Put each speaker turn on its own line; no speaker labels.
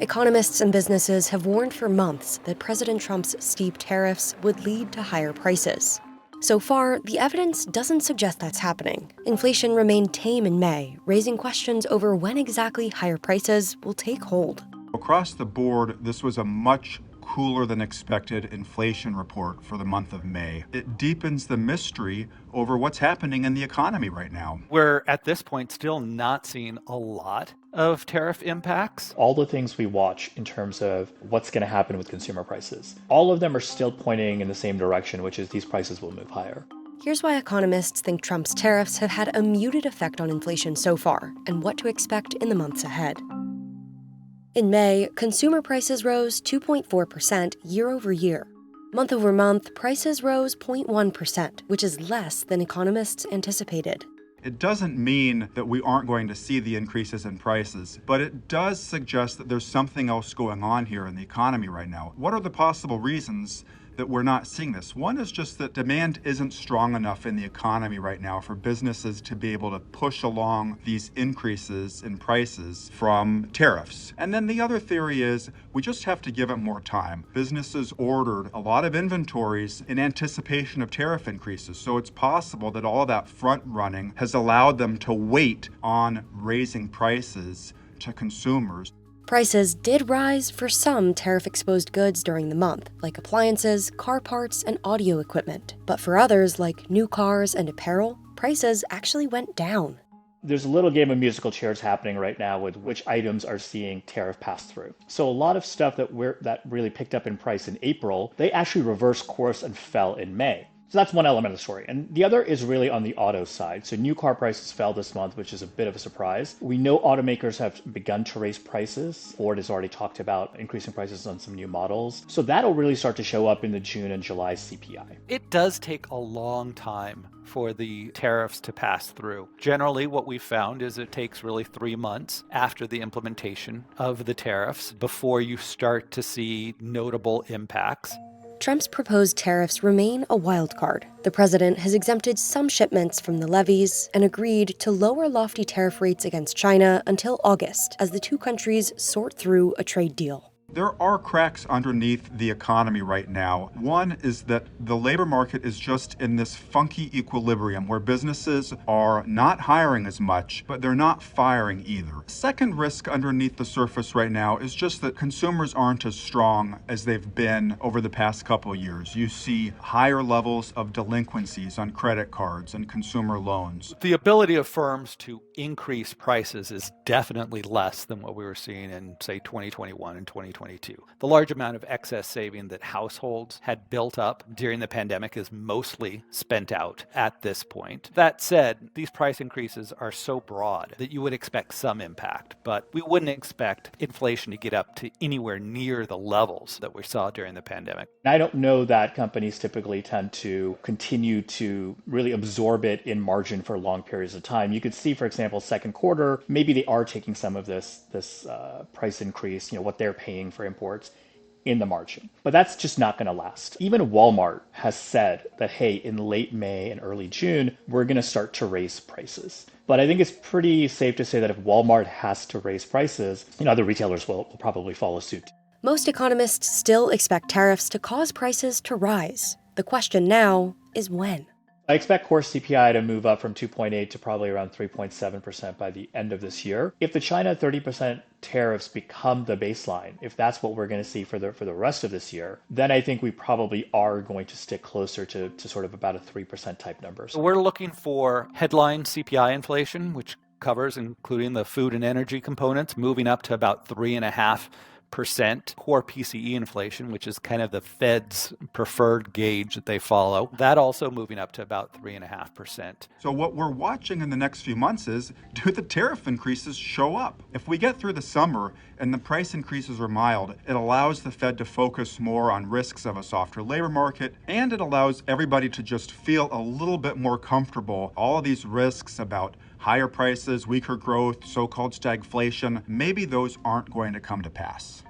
Economists and businesses have warned for months that President Trump's steep tariffs would lead to higher prices. So far, the evidence doesn't suggest that's happening. Inflation remained tame in May, raising questions over when exactly higher prices will take hold.
Across the board, this was a much cooler than expected inflation report for the month of May. It deepens the mystery over what's happening in the economy right now.
We're at this point still not seeing a lot of tariff impacts.
All the things we watch in terms of what's going to happen with consumer prices, all of them are still pointing in the same direction, which is these prices will move higher.
Here's why economists think Trump's tariffs have had a muted effect on inflation so far, and what to expect in the months ahead. In May, consumer prices rose 2.4% year over year. Month over month, prices rose 0.1%, which is less than economists anticipated.
It doesn't mean that we aren't going to see the increases in prices, but it does suggest that there's something else going on here in the economy right now. What are the possible reasons that we're not seeing this? One is just that demand isn't strong enough in the economy right now for businesses to be able to push along these increases in prices from tariffs. And then the other theory is we just have to give it more time. Businesses ordered a lot of inventories in anticipation of tariff increases, so it's possible that all of that front running has allowed them to wait on raising prices to consumers.
Prices did rise for some tariff-exposed goods during the month, like appliances, car parts, and audio equipment. But for others, like new cars and apparel, prices actually went down.
There's a little game of musical chairs happening right now with which items are seeing tariff pass through. So a lot of stuff that really picked up in price in April, they actually reversed course and fell in May. So that's one element of the story. And the other is really on the auto side. So new car prices fell this month, which is a bit of a surprise. We know automakers have begun to raise prices. Ford has already talked about increasing prices on some new models. So that'll really start to show up in the June and July CPI.
It does take a long time for the tariffs to pass through. Generally, what we've found is it takes really 3 months after the implementation of the tariffs before you start to see notable impacts.
Trump's proposed tariffs remain a wild card. The president has exempted some shipments from the levies and agreed to lower lofty tariff rates against China until August as the two countries sort through a trade deal.
There are cracks underneath the economy right now. One is that the labor market is just in this funky equilibrium where businesses are not hiring as much, but they're not firing either. Second risk underneath the surface right now is just that consumers aren't as strong as they've been over the past couple of years. You see higher levels of delinquencies on credit cards and consumer loans.
The ability of firms to increase prices is definitely less than what we were seeing in, say, 2021 and 2022. The large amount of excess saving that households had built up during the pandemic is mostly spent out at this point. That said, these price increases are so broad that you would expect some impact, but we wouldn't expect inflation to get up to anywhere near the levels that we saw during the pandemic.
I don't know that companies typically tend to continue to really absorb it in margin for long periods of time. You could see, for example, second quarter, maybe they are taking some of this price increase, what they're paying for imports in the margin. But that's just not going to last. Even Walmart has said that, hey, in late May and early June, we're going to start to raise prices. But I think it's pretty safe to say that if Walmart has to raise prices, other retailers will probably follow suit.
Most economists still expect tariffs to cause prices to rise. The question now is when.
I expect core CPI to move up from 2.8 to probably around 3.7% by the end of this year. If the China 30% tariffs become the baseline, if that's what we're going to see for the rest of this year, then I think we probably are going to stick closer to sort of about a 3% type number.
So we're looking for headline CPI inflation, which covers including the food and energy components, moving up to about 3.5%. Core PCE inflation, which is kind of the Fed's preferred gauge that they follow, that also moving up to about 3.5%.
So what we're watching in the next few months is, do the tariff increases show up? If we get through the summer and the price increases are mild, it allows the Fed to focus more on risks of a softer labor market, and it allows everybody to just feel a little bit more comfortable. All of these risks about higher prices, weaker growth, so-called stagflation, maybe those aren't going to come to pass.